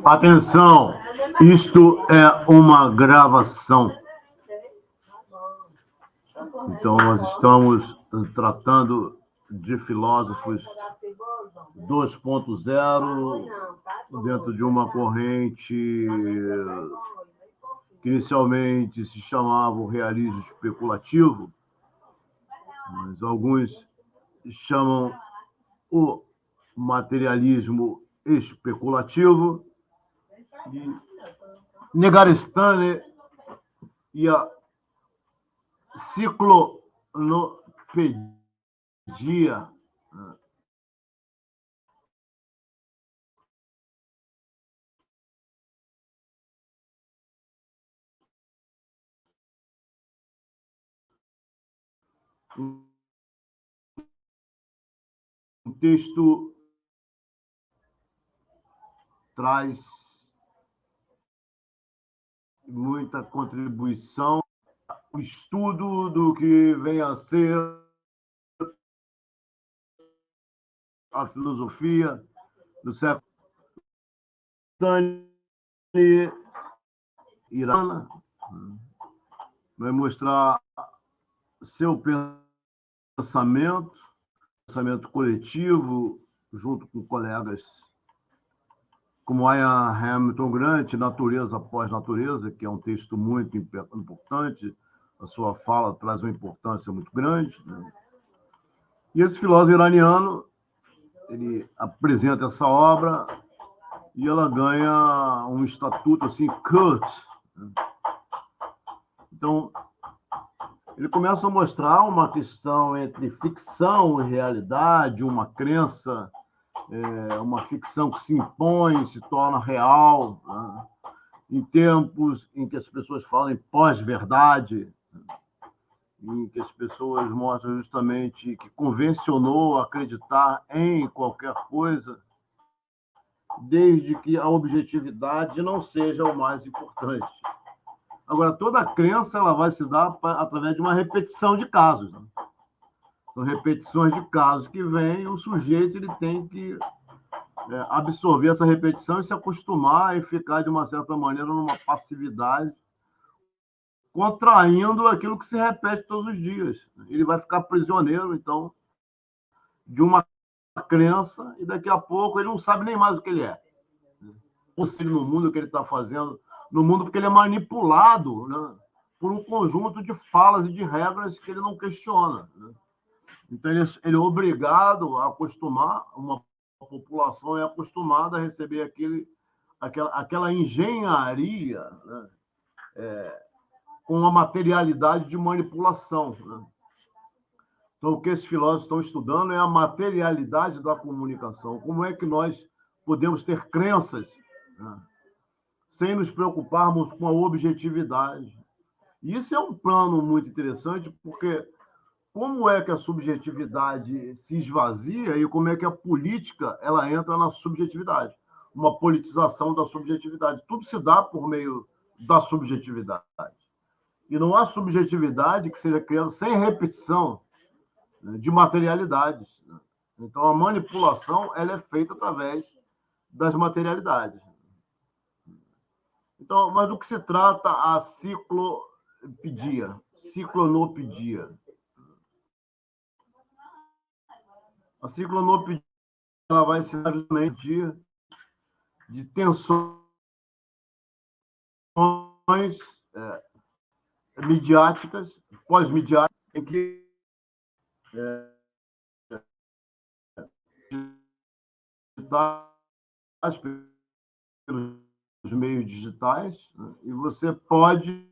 Atenção, isto é uma gravação. Então, nós estamos tratando de filósofos 2.0 dentro de uma corrente que inicialmente se chamava o realismo especulativo, mas alguns chamam o materialismo especulativo, e Negarestane e a ciclonopedia. O texto traz muita contribuição, o estudo do que vem a ser a filosofia do século Irana, vai mostrar seu pensamento coletivo, junto com colegas como Ian Hamilton Grant, Natureza após Natureza, que é um texto muito importante, a sua fala traz uma importância muito grande, né? E esse filósofo iraniano, ele apresenta essa obra e ela ganha um estatuto assim, cult, né? Então, ele começa a mostrar uma questão entre ficção e realidade, uma crença, uma ficção que se impõe, se torna real, né? Em tempos em que as pessoas falam em pós-verdade, em que as pessoas mostram justamente que convencionou acreditar em qualquer coisa, desde que a objetividade não seja o mais importante. Agora, toda crença ela vai se dar através de uma repetição de casos, né? São repetições de casos que vêm, e o sujeito ele tem que absorver essa repetição e se acostumar e ficar, de uma certa maneira, numa passividade, contraindo aquilo que se repete todos os dias. Ele vai ficar prisioneiro, então, de uma crença, e daqui a pouco ele não sabe nem mais o que ele é. No mundo, o que ele está fazendo no mundo, porque ele é manipulado, né, por um conjunto de falas e de regras que ele não questiona, né? Então, ele é obrigado a acostumar, uma população é acostumada a receber aquela engenharia, né, com uma materialidade de manipulação, né? Então, o que esses filósofos estão estudando é a materialidade da comunicação. Como é que nós podemos ter crenças, né, sem nos preocuparmos com a objetividade? E isso é um plano muito interessante, porque como é que a subjetividade se esvazia e como é que a política ela entra na subjetividade? Uma politização da subjetividade. Tudo se dá por meio da subjetividade. E não há subjetividade que seja criada sem repetição, né, de materialidades, né? Então, a manipulação ela é feita através das materialidades. Então, mas do que se trata a ciclonopedia? A ciclonopedia ela vai ser justamente de tensões midiáticas, pós-midiáticas, em que pelos meios digitais, né, e você pode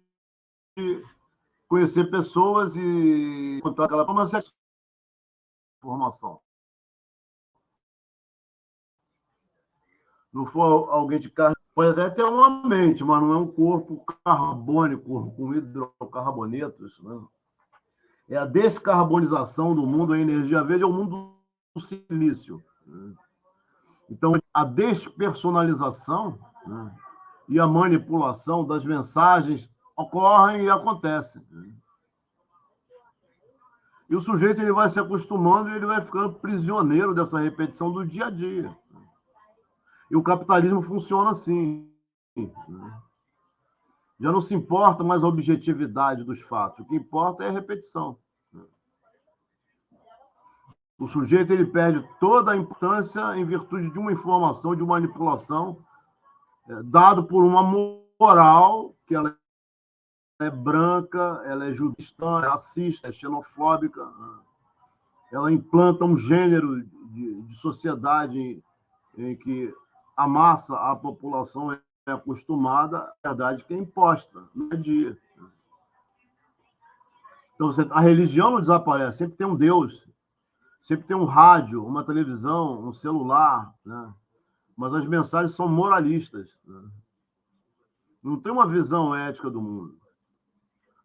conhecer pessoas e contar aquela informação. Não for alguém de carne, pode até ter uma mente, mas não é um corpo carbônico com hidrocarbonetos, né? É a descarbonização do mundo, a energia verde é o mundo do silício, né? Então, a despersonalização, né, e a manipulação das mensagens ocorrem e acontecem, né? E o sujeito ele vai se acostumando e ele vai ficando prisioneiro dessa repetição do dia a dia. E o capitalismo funciona assim. Já não se importa mais a objetividade dos fatos. O que importa é a repetição. O sujeito ele perde toda a importância em virtude de uma informação, de uma manipulação, dado por uma moral que ela é branca, ela é judista, é racista, é xenofóbica. Ela implanta um gênero de sociedade em que a massa, a população é acostumada, a verdade que é imposta no dia. Então, a religião não desaparece, sempre tem um Deus, sempre tem um rádio, uma televisão, um celular, né? Mas as mensagens são moralistas. Né? Não tem uma visão ética do mundo,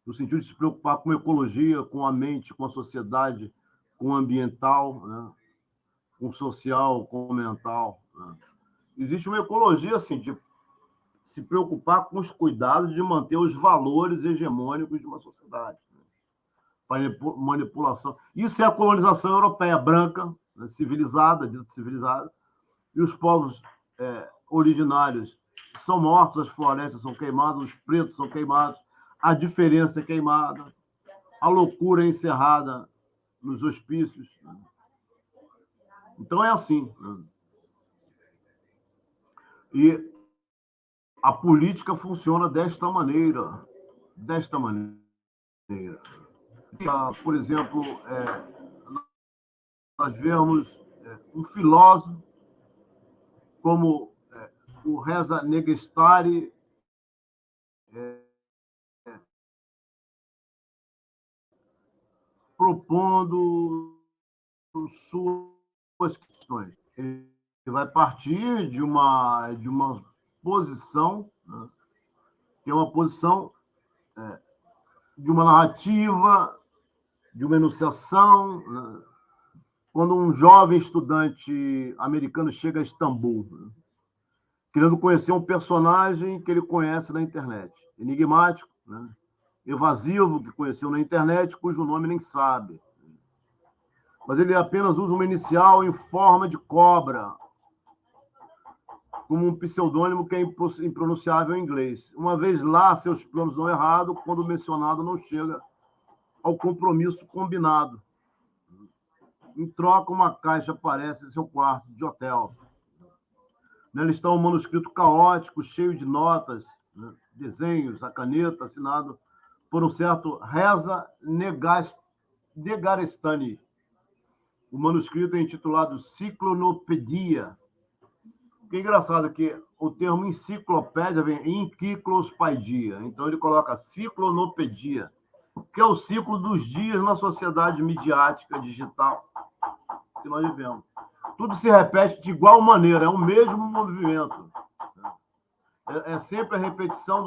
no sentido de se preocupar com a ecologia, com a mente, com a sociedade, com o ambiental, né? Com o social, com o mental. Né? Existe uma ecologia assim, de se preocupar com os cuidados de manter os valores hegemônicos de uma sociedade. Né? Manipulação. Isso é a colonização europeia branca, né? Civilizada, dita civilizada, e os povos originários são mortos, as florestas são queimadas, os pretos são queimados, a diferença é queimada, a loucura é encerrada nos hospícios. Né? Então é assim. Né? E a política funciona desta maneira. Desta maneira. Por exemplo, nós vemos um filósofo como o Reza Negestari, propondo suas questões. Ele vai partir de uma posição, né, que é uma posição de uma narrativa, de uma enunciação. Né, quando um jovem estudante americano chega a Istambul, né, querendo conhecer um personagem que ele conhece na internet, enigmático, né, evasivo, que conheceu na internet, cujo nome nem sabe. Mas ele apenas usa uma inicial em forma de cobra, como um pseudônimo que é impronunciável em inglês. Uma vez lá, seus planos dão errado quando o mencionado não chega ao compromisso combinado. Em troca, uma caixa aparece em seu quarto de hotel. Nela está um manuscrito caótico, cheio de notas, né, desenhos, a caneta, assinado por um certo Reza Negarestani. O manuscrito é intitulado Ciclonopedia. O que é engraçado é que o termo enciclopédia vem enciclospaidia. Então ele coloca ciclonopedia, que é o ciclo dos dias na sociedade midiática digital que nós vivemos. Tudo se repete de igual maneira, é o mesmo movimento. É sempre a repetição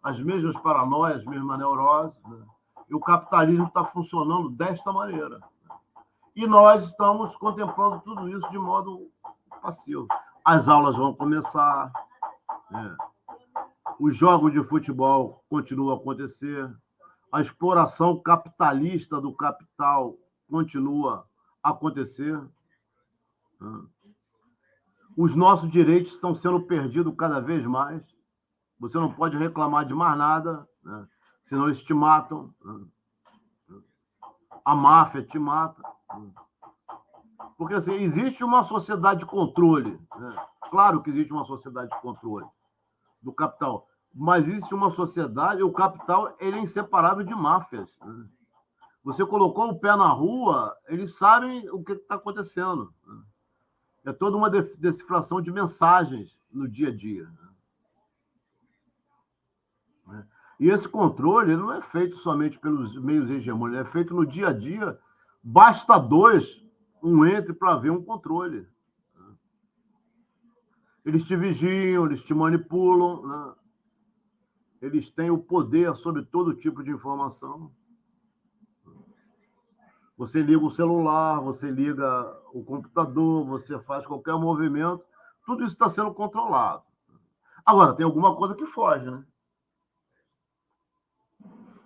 as mesmas paranoias, as mesmas neuroses. Né? E o capitalismo está funcionando desta maneira. E nós estamos contemplando tudo isso de modo passivo. As aulas vão começar, né? Os jogos de futebol continuam a acontecer, a exploração capitalista do capital continua a acontecer. Né? Os nossos direitos estão sendo perdidos cada vez mais. Você não pode reclamar de mais nada, né? Senão eles te matam. Né? A máfia te mata. Né? Porque assim, existe uma sociedade de controle. Né? Claro que existe uma sociedade de controle do capital. Mas existe uma sociedade, o capital ele é inseparável de máfias. Né? Você colocou o pé na rua, eles sabem o que está acontecendo. Né? É toda uma decifração de mensagens no dia a dia. Né? E esse controle ele não é feito somente pelos meios hegemônicos, é feito no dia a dia. Basta dois, um entre para ver um controle. Eles te vigiam, eles te manipulam, né? Eles têm o poder sobre todo tipo de informação. Você liga o celular, você liga o computador, você faz qualquer movimento, tudo isso está sendo controlado. Agora, tem alguma coisa que foge, né?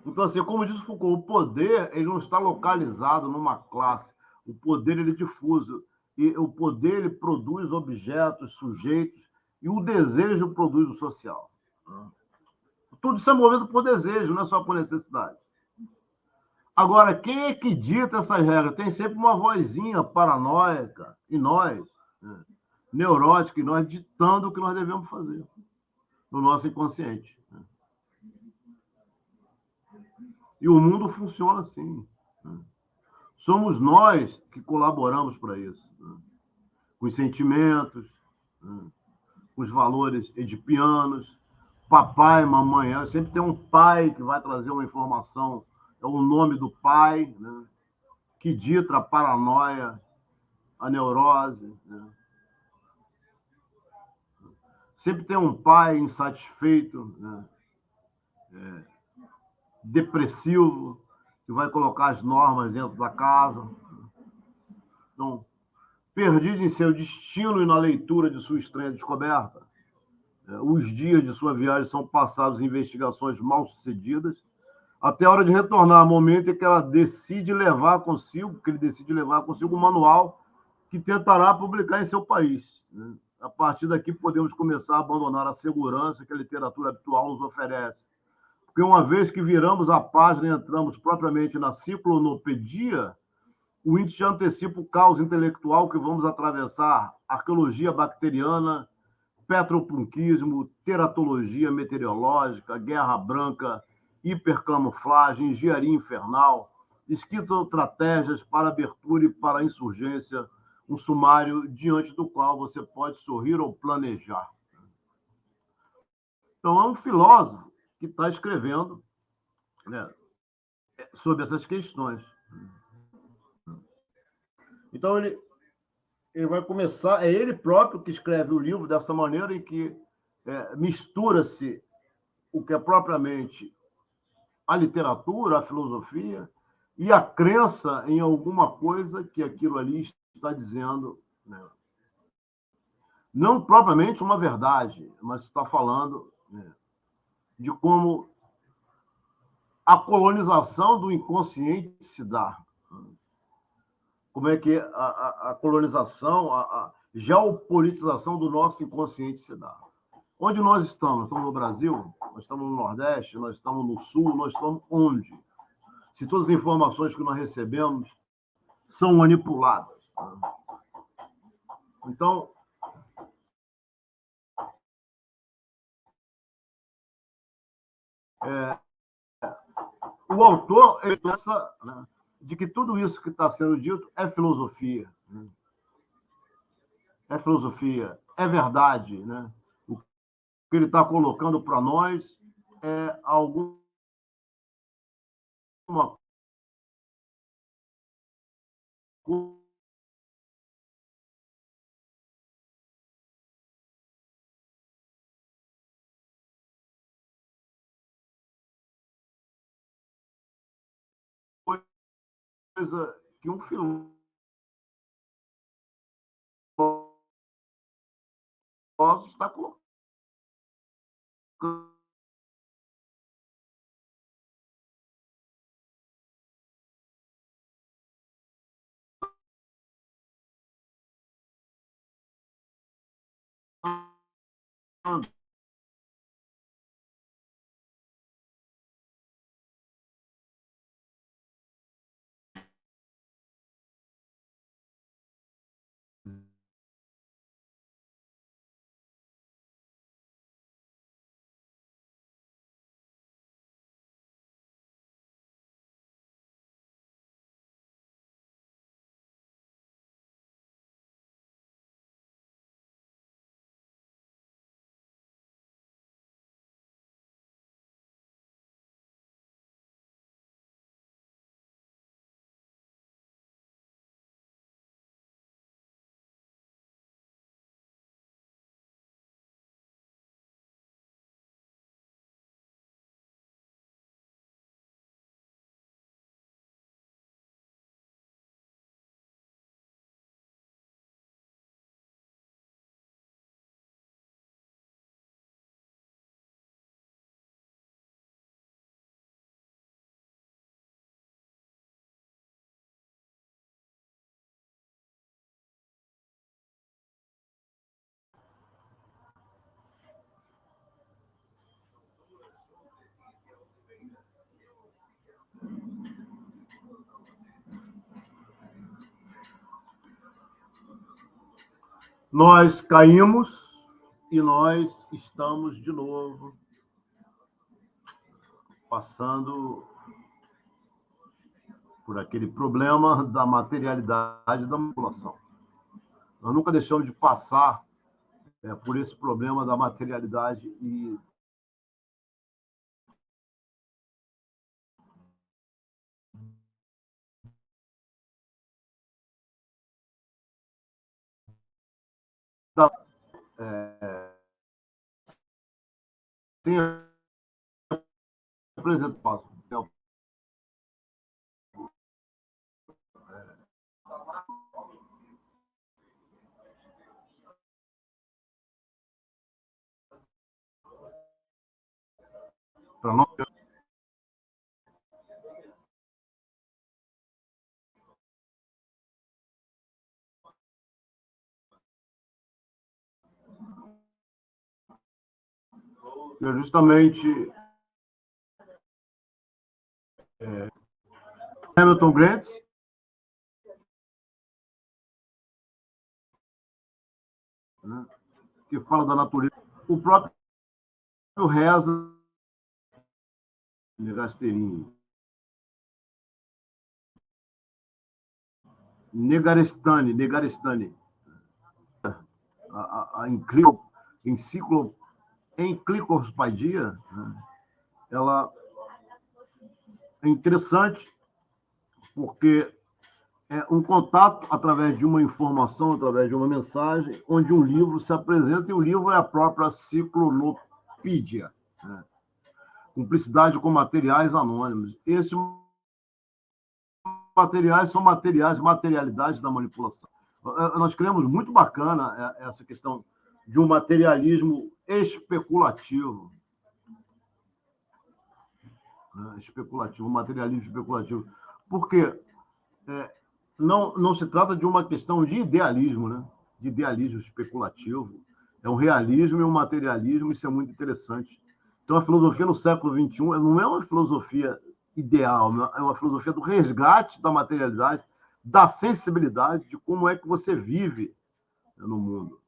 Então, assim, como disse Foucault, o poder ele não está localizado numa classe. O poder ele é difuso. E o poder ele produz objetos, sujeitos, e o desejo produz o social. Tudo isso é movido por desejo, não é só por necessidade. Agora, quem é que dita essas regras? Tem sempre uma vozinha paranoica, e nós, né, neurótica, e nós ditando o que nós devemos fazer no nosso inconsciente. Né? E o mundo funciona assim. Né? Somos nós que colaboramos para isso. Né? Com os sentimentos, né? Com os valores edipianos. Papai, mamãe, sempre tem um pai que vai trazer uma informação, é o nome do pai, né? Que dita a paranoia, a neurose. Né? Sempre tem um pai insatisfeito, né? Depressivo, que vai colocar as normas dentro da casa. Então, perdido em seu destino e na leitura de sua estranha descoberta, os dias de sua viagem são passados em investigações mal sucedidas, até a hora de retornar, momento em que ela decide levar consigo, que ele decide levar consigo um manual que tentará publicar em seu país. Né? A partir daqui, podemos começar a abandonar a segurança que a literatura habitual nos oferece. Porque uma vez que viramos a página e entramos propriamente na ciclonopedia, o índice já antecipa o caos intelectual que vamos atravessar: arqueologia bacteriana, petropunquismo, teratologia meteorológica, guerra branca, hipercamuflagem, engenharia infernal, esquizoestratégias para abertura e para insurgência, um sumário diante do qual você pode sorrir ou planejar. Então, é um filósofo que está escrevendo, né, sobre essas questões. Então, ele vai começar, é ele próprio que escreve o livro dessa maneira em que mistura-se o que é propriamente a literatura, a filosofia e a crença em alguma coisa que aquilo ali está dizendo, né? Não propriamente uma verdade, mas está falando, né, de como a colonização do inconsciente se dá. Como é que a colonização, a geopolitização do nosso inconsciente se dá. Onde nós estamos? Estamos no Brasil? Nós estamos no Nordeste? Nós estamos no Sul? Nós estamos onde? Se todas as informações que nós recebemos são manipuladas. Então, o autor ele pensa, né, de que tudo isso que está sendo dito é filosofia. Né? É filosofia, é verdade. Né? O que ele está colocando para nós é alguma coisa que um filósofo está colocando. Nós caímos e nós estamos de novo passando por aquele problema da materialidade da manipulação. Nós nunca deixamos de passar por esse problema da materialidade e da, tem apresentado para nós. Justamente Hamilton Grant, né, que fala da natureza. O próprio Reza Negasterinho, Negarestani, a enciclopédia, né, ela é interessante porque é um contato através de uma informação, através de uma mensagem, onde um livro se apresenta, e o livro é a própria enciclopédia, né? Cumplicidade com materiais anônimos. Esses materiais são materialidade da manipulação. Nós criamos muito bacana essa questão de um materialismo especulativo, né? Um materialismo especulativo. Porque não se trata de uma questão de idealismo, né? De idealismo especulativo. É um realismo e um materialismo, isso é muito interessante. Então, a filosofia no século XXI não é uma filosofia ideal, é uma filosofia do resgate da materialidade, da sensibilidade, de como é que você vive no mundo.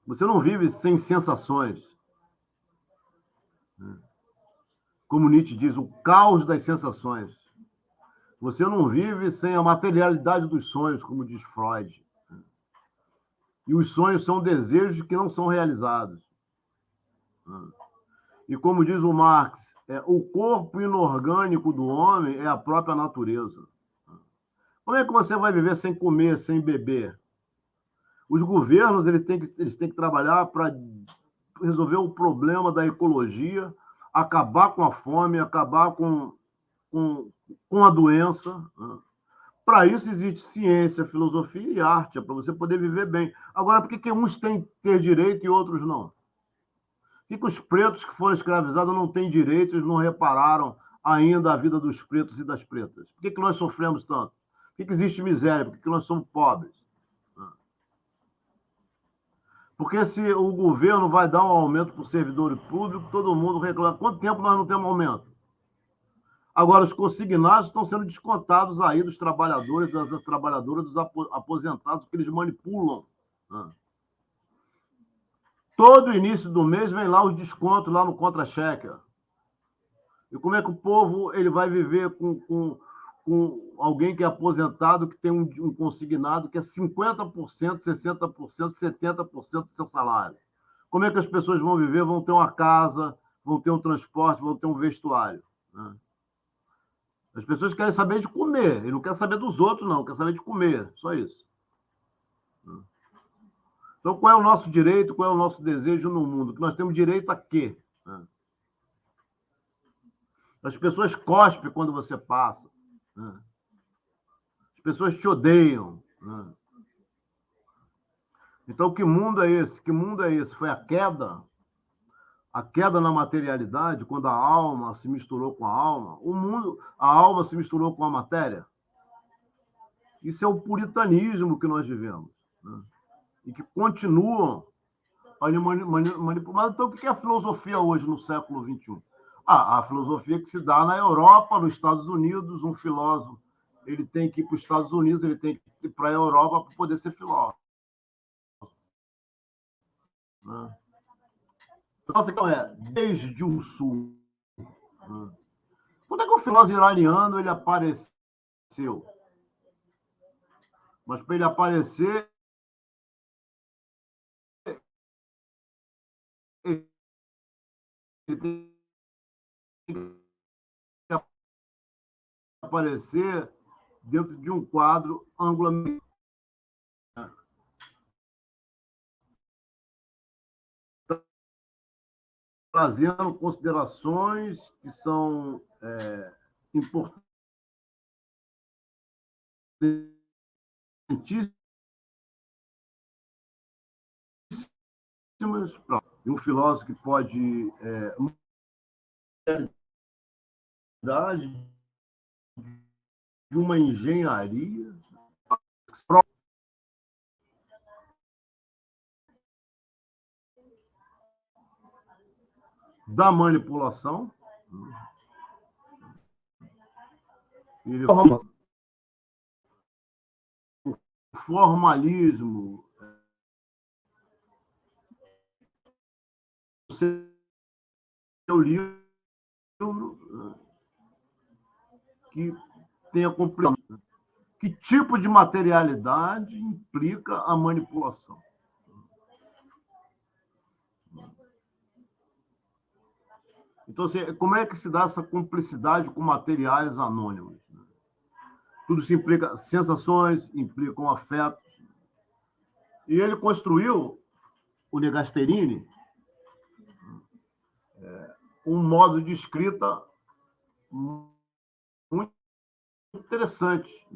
Você não vive sem sensações. Como Nietzsche diz, o caos das sensações. Você não vive sem a materialidade dos sonhos, como diz Freud. E os sonhos são desejos que não são realizados. E como diz o Marx, o corpo inorgânico do homem é a própria natureza. Como é que você vai viver sem comer, sem beber? Os governos eles têm que trabalhar para resolver o problema da ecologia, acabar com a fome, acabar com a doença. Para isso existe ciência, filosofia e arte, para você poder viver bem. Agora, por que uns têm que ter direito e outros não? Por que os pretos que foram escravizados não têm direitos, e não repararam ainda a vida dos pretos e das pretas? Por que nós sofremos tanto? Por que existe miséria? Por que nós somos pobres? Porque se o governo vai dar um aumento para o servidor público, todo mundo reclama. Quanto tempo nós não temos aumento? Agora, os consignados estão sendo descontados aí dos trabalhadores, das trabalhadoras, dos aposentados, que eles manipulam. Todo início do mês vem lá os descontos lá no contra-cheque. E como é que o povo ele vai viver com alguém que é aposentado, que tem um consignado que é 50%, 60%, 70% do seu salário? Como é que as pessoas vão viver? Vão ter uma casa, vão ter um transporte, vão ter um vestuário, né? As pessoas querem saber de comer, e não querem saber dos outros, não, querem saber de comer, só isso. Então, qual é o nosso direito, qual é o nosso desejo no mundo? Que nós temos direito a quê? As pessoas cospem quando você passa. As pessoas te odeiam. Então, que mundo é esse? Que mundo é esse? Foi a queda na materialidade, quando a alma se misturou com a alma. O mundo, a alma se misturou com a matéria. Isso é o puritanismo que nós vivemos, né? E que continuam manipulando. Então, o que é a filosofia hoje, no século XXI? A filosofia que se dá na Europa, nos Estados Unidos. Um filósofo ele tem que ir para os Estados Unidos, ele tem que ir para a Europa para poder ser filósofo. Né? Então, assim, desde o sul. Né? Quando é que o filósofo iraniano ele apareceu? Mas para ele aparecer, ele tem que aparecer dentro de um quadro anglo-americano. Trazendo considerações que são importantíssimas para um filósofo que pode de uma engenharia da manipulação. Ele o formalismo, o seu livro que tem a compreensão. Que tipo de materialidade implica a manipulação? Então, assim, como é que se dá essa cumplicidade com materiais anônimos? Tudo isso implica sensações, implicam afetos. E ele construiu, o Negasterini, um modo de escrita muito interessante.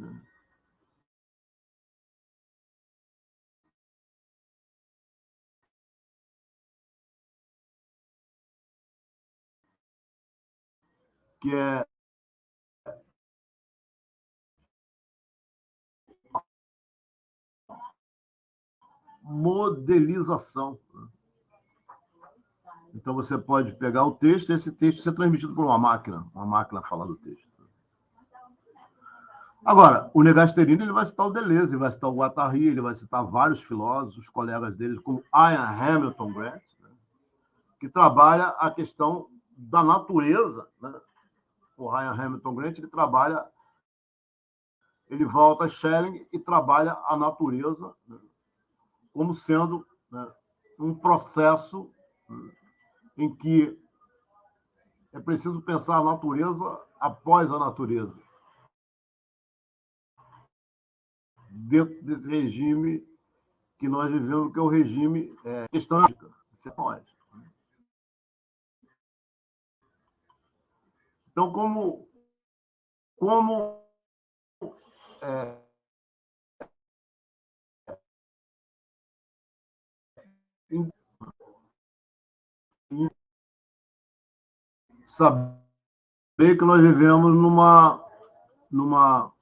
Que é modelização. Então, você pode pegar o texto e esse texto ser transmitido por uma máquina falar do texto. Agora, o Negasterini ele vai citar o Deleuze, ele vai citar o Guattari, ele vai citar vários filósofos, colegas deles, como Ian Hamilton Grant, né, que trabalha a questão da natureza. Né? O Ian Hamilton Grant ele volta a Schelling e trabalha a natureza, né, como sendo, né, um processo, né, em que é preciso pensar a natureza após a natureza, dentro desse regime que nós vivemos, que é o regime questônica. Então, como é, saber que nós vivemos numa, numa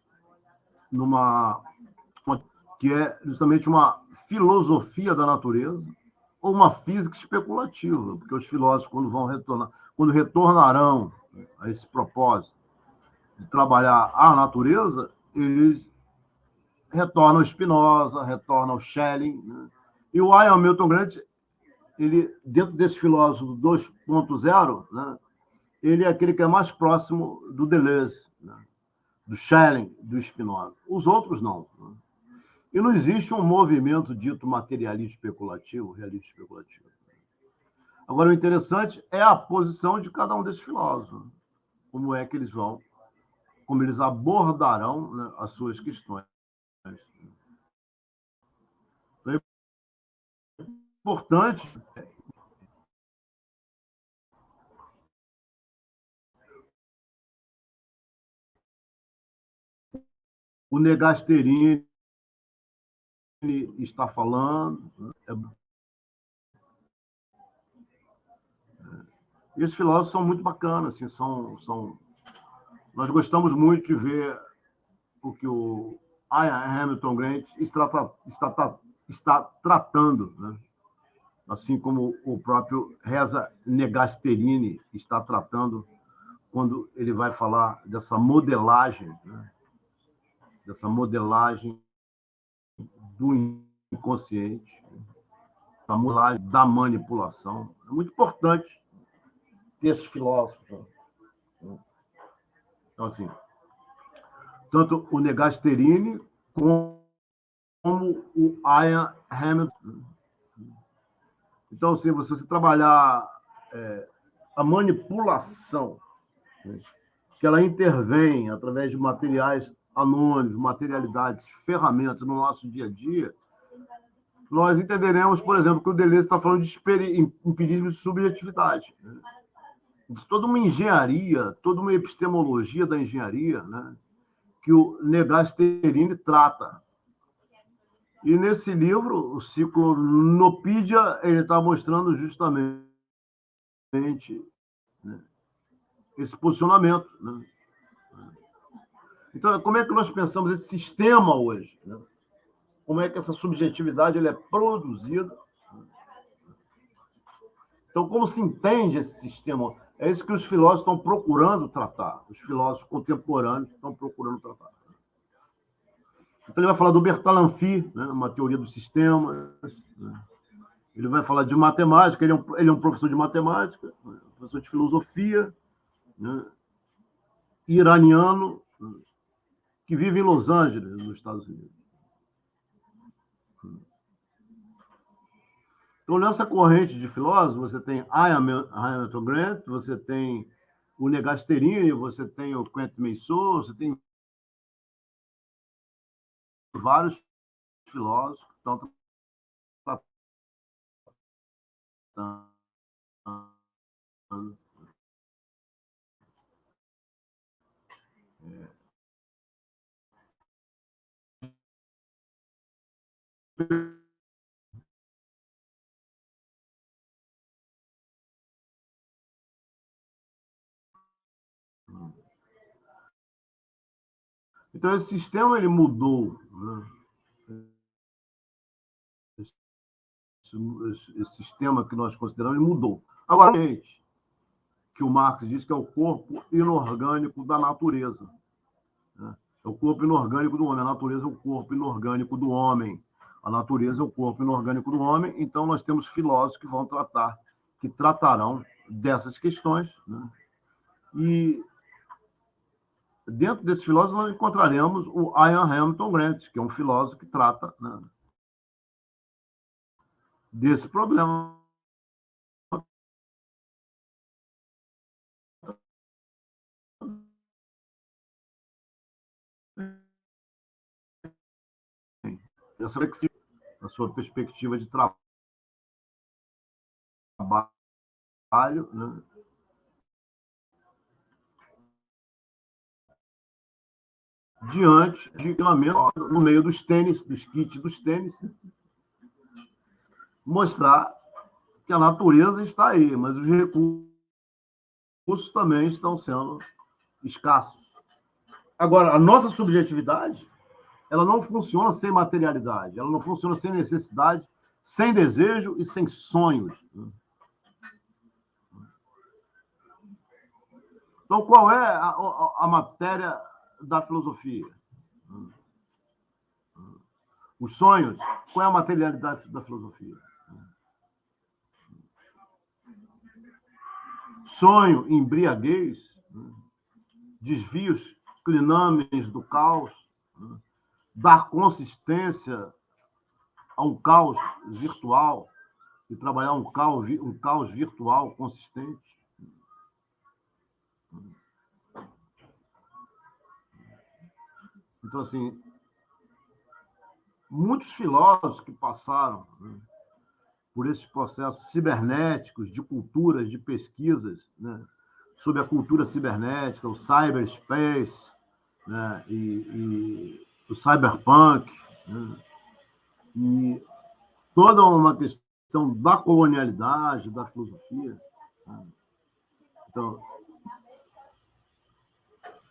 que é justamente uma filosofia da natureza ou uma física especulativa, porque os filósofos, quando retornarão a esse propósito de trabalhar a natureza, eles retornam Spinoza, retornam Schelling, né? E o Ian Milton Grant, ele, dentro desse filósofo 2.0, né, ele é aquele que é mais próximo do Deleuze, né, do Schelling, do Spinoza. Os outros não. Né? E não existe um movimento dito materialista especulativo, realista especulativo. Agora, o interessante é a posição de cada um desses filósofos. Como é que eles vão, como eles abordarão, né, as suas questões. Então, é importante o Negasterini está falando. E esses filósofos são muito bacanas, assim, nós gostamos muito de ver o que o Ian Hamilton Grant está tratando, né? Assim como o próprio Reza Negasterini está tratando quando ele vai falar dessa modelagem, né? Dessa modelagem do inconsciente. a mulagem da manipulação. É muito importante ter esses filósofos. Então, assim, tanto o Negasterini como o Ian Hamilton. Então, assim, se você trabalhar a manipulação, né, que ela intervém através de materiais anônimos, materialidades, ferramentas no nosso dia a dia, nós entenderemos, por exemplo, que o Deleuze está falando de empirismo de subjetividade. Né? De toda uma engenharia, toda uma epistemologia da engenharia, né, que o Negasterini trata. E nesse livro, o ciclo Nopídia, ele está mostrando justamente, né, esse posicionamento. Né? Então, como é que nós pensamos esse sistema hoje? Né? Como é que essa subjetividade ele é produzida? Então, como se entende esse sistema? É isso que os filósofos estão procurando tratar. Os filósofos contemporâneos estão procurando tratar. Então, ele vai falar do Bertalanffy, né, uma teoria dos sistemas. Né? Ele vai falar de matemática. Ele é um professor de matemática, né, professor de filosofia, né, iraniano, né, que vive em Los Angeles, nos Estados Unidos. Então, nessa corrente de filósofos, você tem Hamilton Grant, você tem o Negasterini, você tem o Quentin Meissot, você tem vários filósofos que estão tratando. Então, esse sistema ele mudou. Né? Esse sistema que nós consideramos ele mudou. Agora, que o Marx diz que é o corpo inorgânico da natureza. Né? É o corpo inorgânico do homem. A natureza é o corpo inorgânico do homem. A natureza é o corpo inorgânico do homem. Então, nós temos filósofos que vão tratar, que tratarão dessas questões. Né? E dentro desses filósofos, nós encontraremos o Ian Hamilton Grant, que é um filósofo que trata, né, desse problema. Essa é a sua perspectiva de trabalho, né, diante de no meio dos tênis, dos kits dos tênis, mostrar que a natureza está aí, mas os recursos também estão sendo escassos. Agora, a nossa subjetividade, ela não funciona sem materialidade, ela não funciona sem necessidade, sem desejo e sem sonhos. Então, qual é a matéria da filosofia? Os sonhos. Qual é a materialidade da filosofia? Sonho, embriaguez, desvios clinâmenes do caos, dar consistência a um caos virtual e trabalhar um caos virtual consistente. Então, assim, muitos filósofos que passaram, né, por esses processos cibernéticos de culturas, de pesquisas, né, sobre a cultura cibernética, o cyberspace, né, e o cyberpunk, né, e toda uma questão da colonialidade, da filosofia. Né.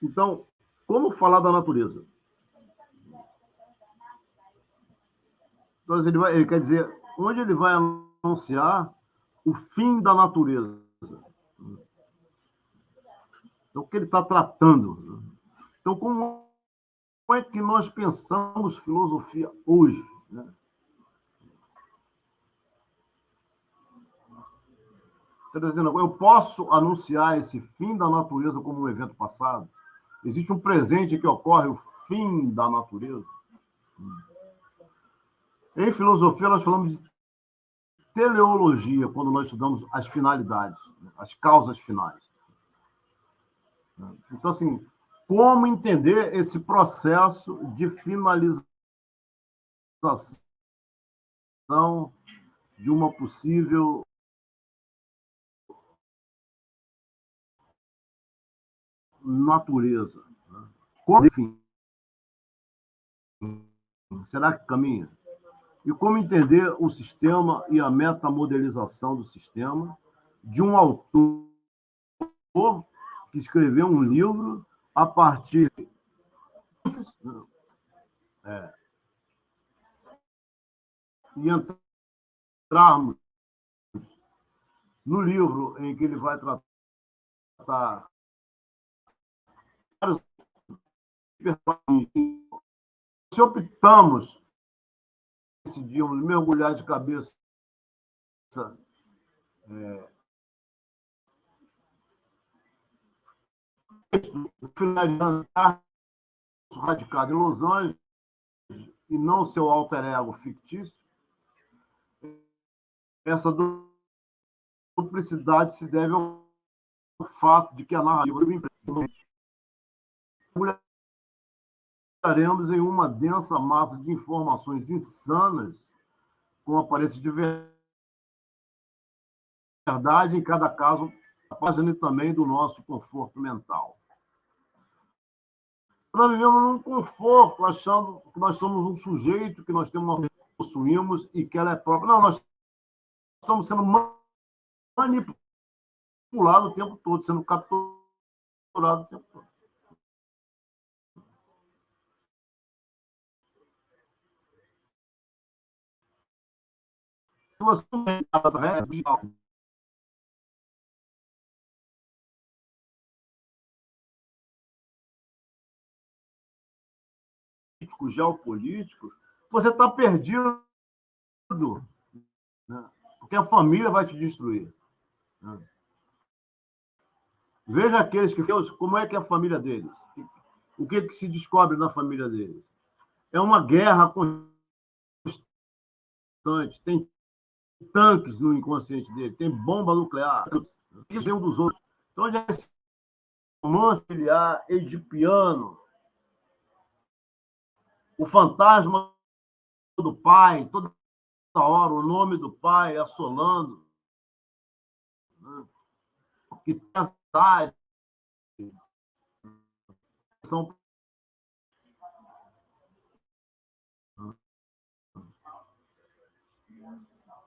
Então, como falar da natureza? Então, ele quer dizer, onde ele vai anunciar o fim da natureza? Então, o que ele está tratando? Então, como é que nós pensamos filosofia hoje? Né? Está dizendo, eu posso anunciar esse fim da natureza como um evento passado? Existe um presente que ocorre, o fim da natureza. Em filosofia, nós falamos de teleologia, quando nós estudamos as finalidades, as causas finais. Então, assim, como entender esse processo de finalização de uma possível natureza? Como, enfim, será que caminha? E como entender o sistema e a metamodelização do sistema de um autor que escreveu um livro a partir e entrarmos no livro em que ele vai tratar se optamos, decidimos mergulhar de cabeça finalizando radicado em Los Angeles e não seu alter ego fictício, essa duplicidade se deve ao fato de que a narrativa mergulharemos em uma densa massa de informações insanas com aparência de verdade em cada caso, a página também do nosso conforto mental. Nós vivemos num conforto, achando que nós somos um sujeito, que nós temos, nós possuímos e que ela é própria. Não, nós estamos sendo manipulados o tempo todo, sendo capturados o tempo todo. Se você geopolíticos, você está perdido, né? Porque a família vai te destruir. Né? Veja aqueles que... Como é que é a família deles? O que se descobre na família deles? É uma guerra constante. Tem tanques no inconsciente dele, tem bomba nuclear, isso é um dos outros. Então, onde é esse romance familiar edipiano, o fantasma do pai, toda hora, o nome do pai assolando, né? Que tem a verdade, são...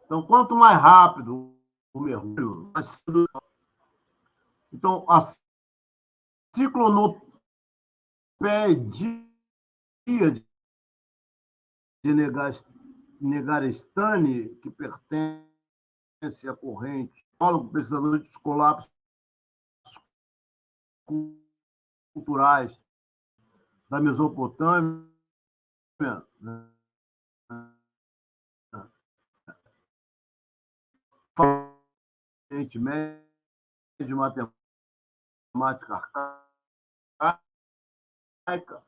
Então, quanto mais rápido o mergulho, mais cedo... Então, a ciclonopedia de Negarestani, que pertence à corrente, pesquisador de colapsos culturais da Mesopotâmia, né? Oriente Médio, de matemática arcaica,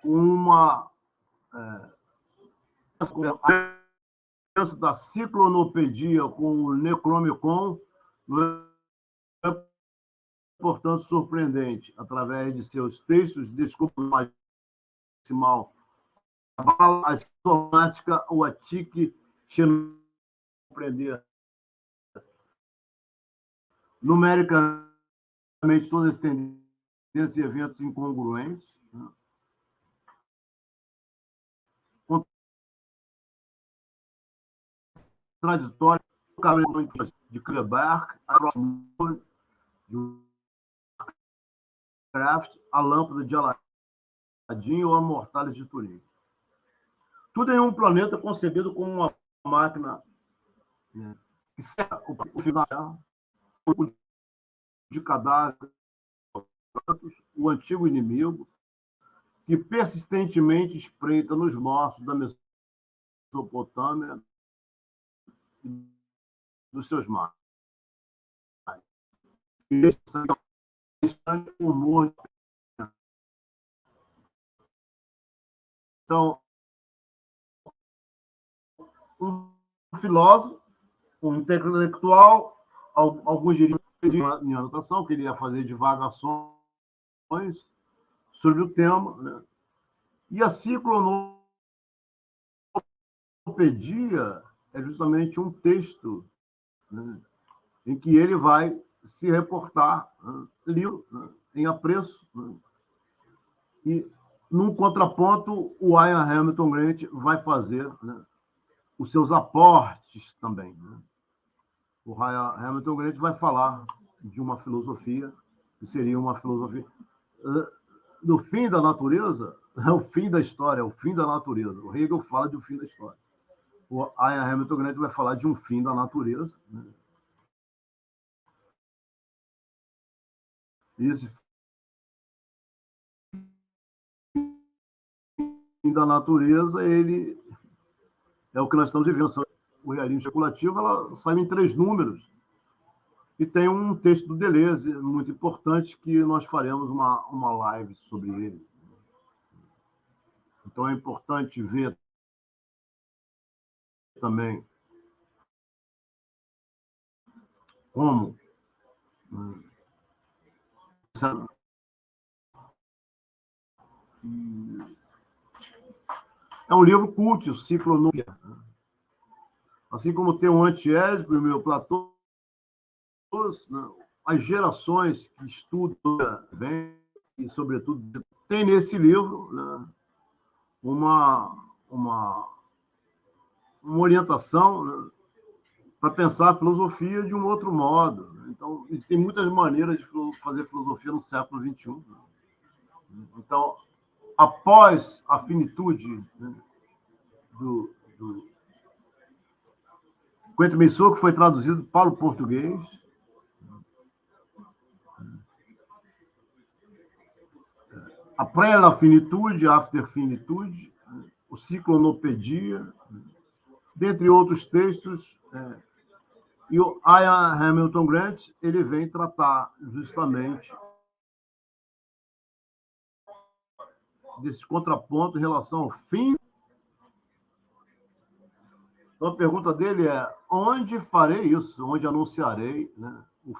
uma aliança da ciclonopedia com o Necronomicon não é, portanto, surpreendente, através de seus textos, desculpa maximal, a somática, o atique, compreender numericamente todas as tendências e eventos incongruentes, né? Contraditório, de Kleber, de Kraft, a lâmpada de Aladim ou a Mortalha de Turing. Tudo em um planeta concebido como uma máquina, né, que será o final de cadáver, o antigo inimigo, que persistentemente espreita nos mortos da Mesopotâmia dos seus males. Humor. Então, um filósofo, um intelectual, alguns diriam em anotação, que ele ia fazer divagações sobre o tema, né? E a ciclonopedia é justamente um texto, né, em que ele vai se reportar, né, livro, né, em apreço, né, e, num contraponto, o Ian Hamilton Grant vai fazer, né, os seus aportes também. Né? O Ian Hamilton Grant vai falar de uma filosofia, que seria uma filosofia do fim da natureza, é o fim da história, é o fim da natureza. O Hegel fala de um fim da história. O Ian Hamilton Grant vai falar de um fim da natureza. Né? E esse fim da natureza, ele é o que nós estamos vivendo. O realismo especulativo, ela sai em 3 números. E tem um texto do Deleuze, muito importante, que nós faremos uma live sobre ele. Então é importante ver também como é um livro cult, o Ciclo. Assim como tem o Antiédipo e o meu Platão, né, as gerações que estudam, vem, e sobretudo tem nesse livro, né, uma orientação, né, para pensar a filosofia de um outro modo. Então, existem muitas maneiras de fazer filosofia no século XXI. Então, após a finitude, né, do Coentro Missou, que foi traduzido para o português, a pré-finitude, a after-finitude, o Ciclonopedia, dentre outros textos. E o Ian Hamilton Grant, ele vem tratar justamente desse contraponto em relação ao fim. Então, a pergunta dele é: onde farei isso? Onde anunciarei, né, o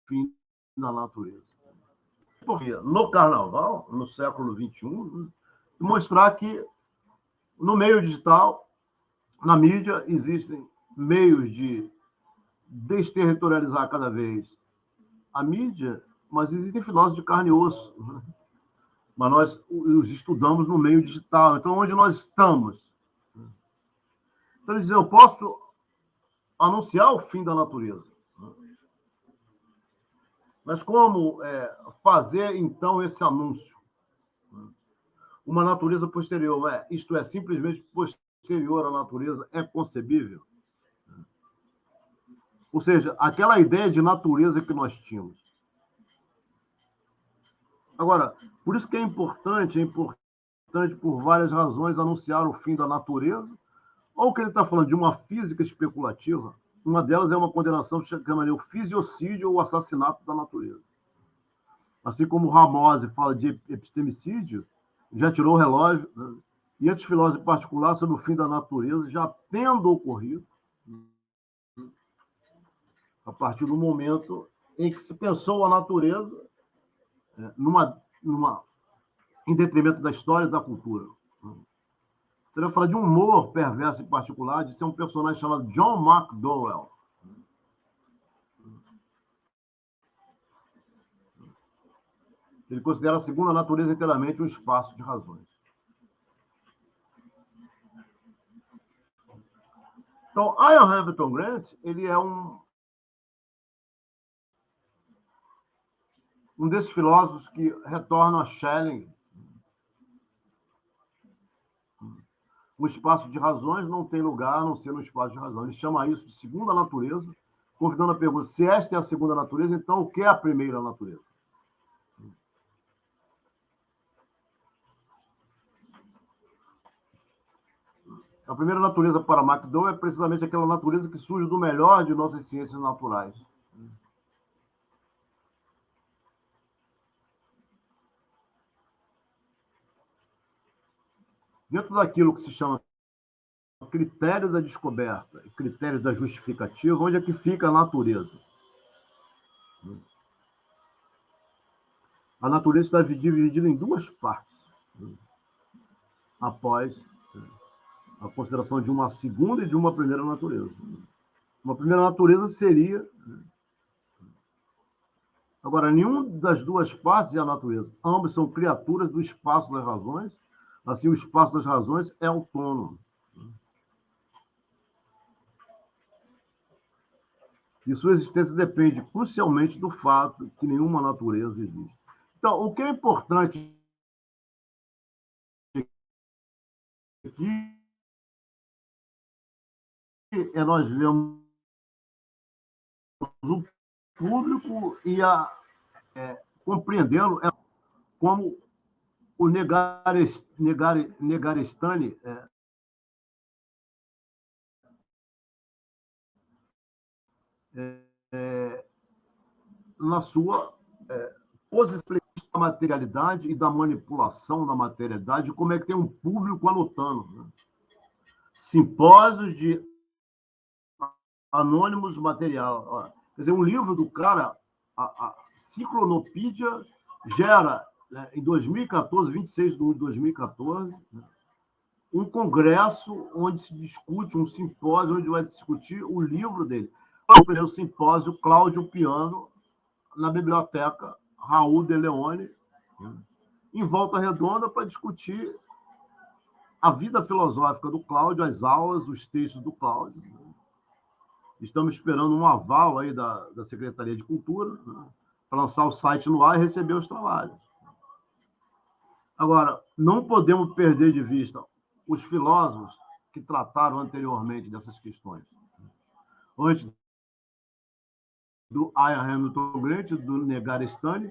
fim da natureza? Porque no carnaval, no século XXI, mostrar que no meio digital, na mídia, existem meios de desterritorializar cada vez a mídia, mas existem filósofos de carne e osso. Né? Mas nós os estudamos no meio digital. Então, onde nós estamos? Então, ele diz: eu posso anunciar o fim da natureza. Mas como fazer, então, esse anúncio? Uma natureza posterior, isto é, simplesmente posterior à natureza, é concebível? Ou seja, aquela ideia de natureza que nós tínhamos. Agora, por isso que é importante por várias razões anunciar o fim da natureza, ou que ele está falando de uma física especulativa. Uma delas é uma condenação que chamaria o fisiocídio ou o assassinato da natureza. Assim como Ramose fala de epistemicídio, já tirou o relógio, né? E antes filósofo particular sobre o fim da natureza, já tendo ocorrido, a partir do momento em que se pensou a natureza em detrimento da história e da cultura. Então, eu falar de um humor perverso em particular, de ser um personagem chamado John McDowell. Ele considera a segunda natureza inteiramente um espaço de razões. Então, Ian Hamilton Grant, ele é um desses filósofos que retornam a Schelling. O espaço de razões não tem lugar a não ser no espaço de razão. Ele chama isso de segunda natureza, convidando a pergunta: se esta é a segunda natureza, então o que é a primeira natureza? A primeira natureza para MacDowell é precisamente aquela natureza que surge do melhor de nossas ciências naturais. Dentro daquilo que se chama critério da descoberta e critério da justificativa, onde é que fica a natureza? A natureza está dividida em duas partes, após a consideração de uma segunda e de uma primeira natureza. Uma primeira natureza seria... Agora, nenhuma das duas partes é a natureza. Ambas são criaturas do espaço das razões. Assim, o espaço das razões é autônomo. E sua existência depende crucialmente do fato que nenhuma natureza existe. Então, o que é importante aqui é nós vermos o público e compreendê-lo como o Negarestani na sua posição da materialidade e da manipulação da materialidade, como é que tem um público anotando. Né? Simpósios de anônimos material. Quer dizer, um livro do cara, a Ciclonopídia, gera, né, em 2014, 26 de 2014, né, um congresso onde se discute, um simpósio onde vai discutir o livro dele. O primeiro simpósio, Cláudio Piano, na biblioteca Raul de Leone, né, em Volta Redonda, para discutir a vida filosófica do Cláudio, as aulas, os textos do Cláudio. Né. Estamos esperando um aval aí da Secretaria de Cultura, né, para lançar o site no ar e receber os trabalhos. Agora, não podemos perder de vista os filósofos que trataram anteriormente dessas questões. Antes do Ian Hamilton Grant, do Negarestani,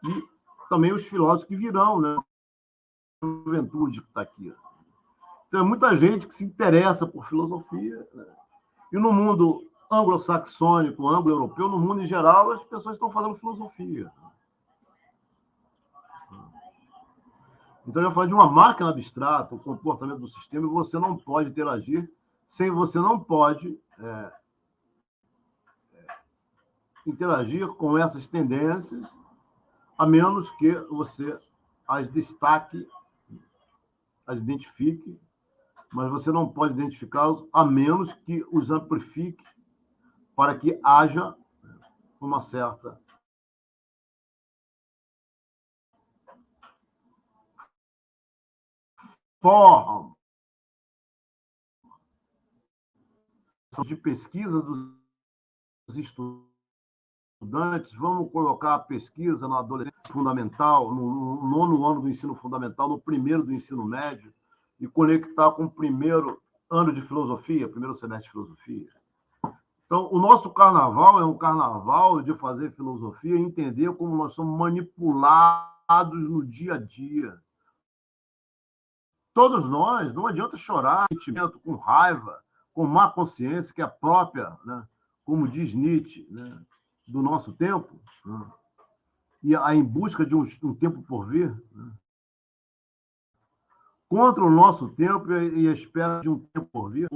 e também os filósofos que virão, né? A juventude que está aqui. Então, é muita gente que se interessa por filosofia, né? E no mundo anglo-saxônico, anglo-europeu, no mundo em geral, as pessoas estão fazendo filosofia. Então, eu ia falar de uma máquina abstrata, o comportamento do sistema, e você não pode interagir você não pode interagir com essas tendências, a menos que você as destaque, as identifique, mas você não pode identificá-los a menos que os amplifique para que haja uma certa forma de pesquisa dos estudantes. Vamos colocar a pesquisa na adolescência fundamental, no nono ano do ensino fundamental, no primeiro do ensino médio, e conectar com o primeiro ano de filosofia, primeiro semestre de filosofia. Então, o nosso carnaval é um carnaval de fazer filosofia e entender como nós somos manipulados no dia a dia. Todos nós, não adianta chorar, sentimento, com raiva, com má consciência, que é própria, né, como diz Nietzsche, né, do nosso tempo, né, e em busca de um tempo por vir, né, contra o nosso tempo e a espera de um tempo por vir,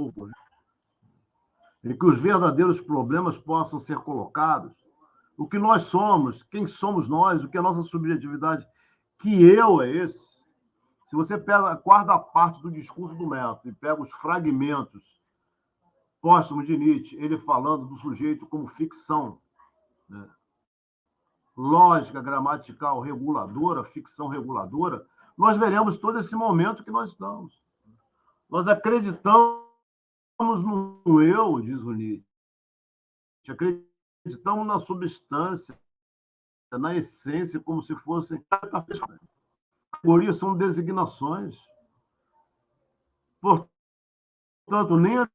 em que os verdadeiros problemas possam ser colocados. O que nós somos, quem somos nós, o que é a nossa subjetividade, que eu é esse. Se você pega a quarta parte do discurso do método e pega os fragmentos póstumos de Nietzsche, ele falando do sujeito como ficção, né, lógica gramatical reguladora, ficção reguladora, nós veremos todo esse momento que nós estamos. Nós acreditamos no eu, diz o Nietzsche, acreditamos na substância, na essência, como se fossem categorias, são designações. Portanto, nem a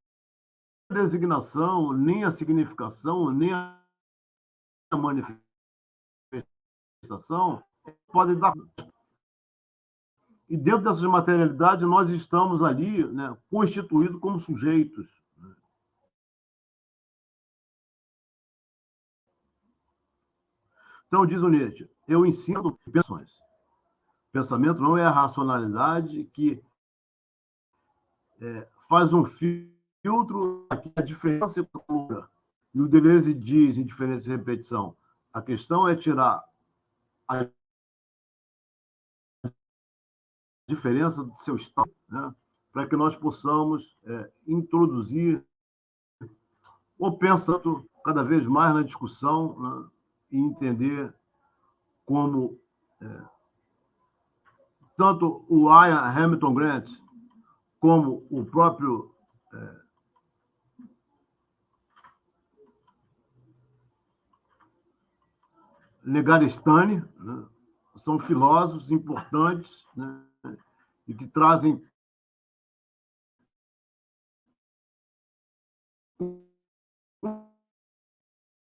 designação, nem a significação, nem a manifestação podem dar. E dentro dessas materialidades, nós estamos ali, né, constituídos como sujeitos. Então, diz o Nietzsche, eu ensino pensões. Pensamento não é a racionalidade que faz um filtro aqui, a diferença e a cultura. E o Deleuze diz em diferença e repetição, a questão é tirar a diferença do seu estado, né, para que nós possamos introduzir o pensamento cada vez mais na discussão, né, e entender como tanto o Ian Hamilton Grant como o próprio Negarestani, né, são filósofos importantes, né, e que trazem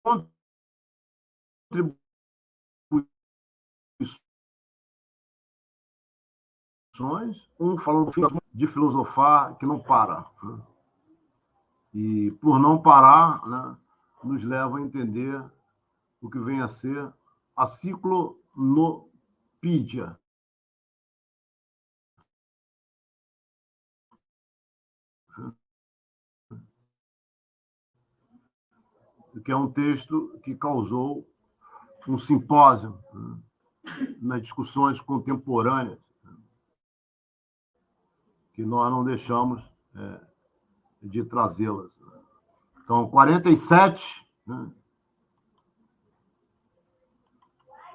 contribuições, um falando de filosofar que não para, né, e por não parar, né, nos leva a entender o que vem a ser a ciclonopídia, que é um texto que causou um simpósio, né, nas discussões contemporâneas, que nós não deixamos de trazê-las. Então, 47, né,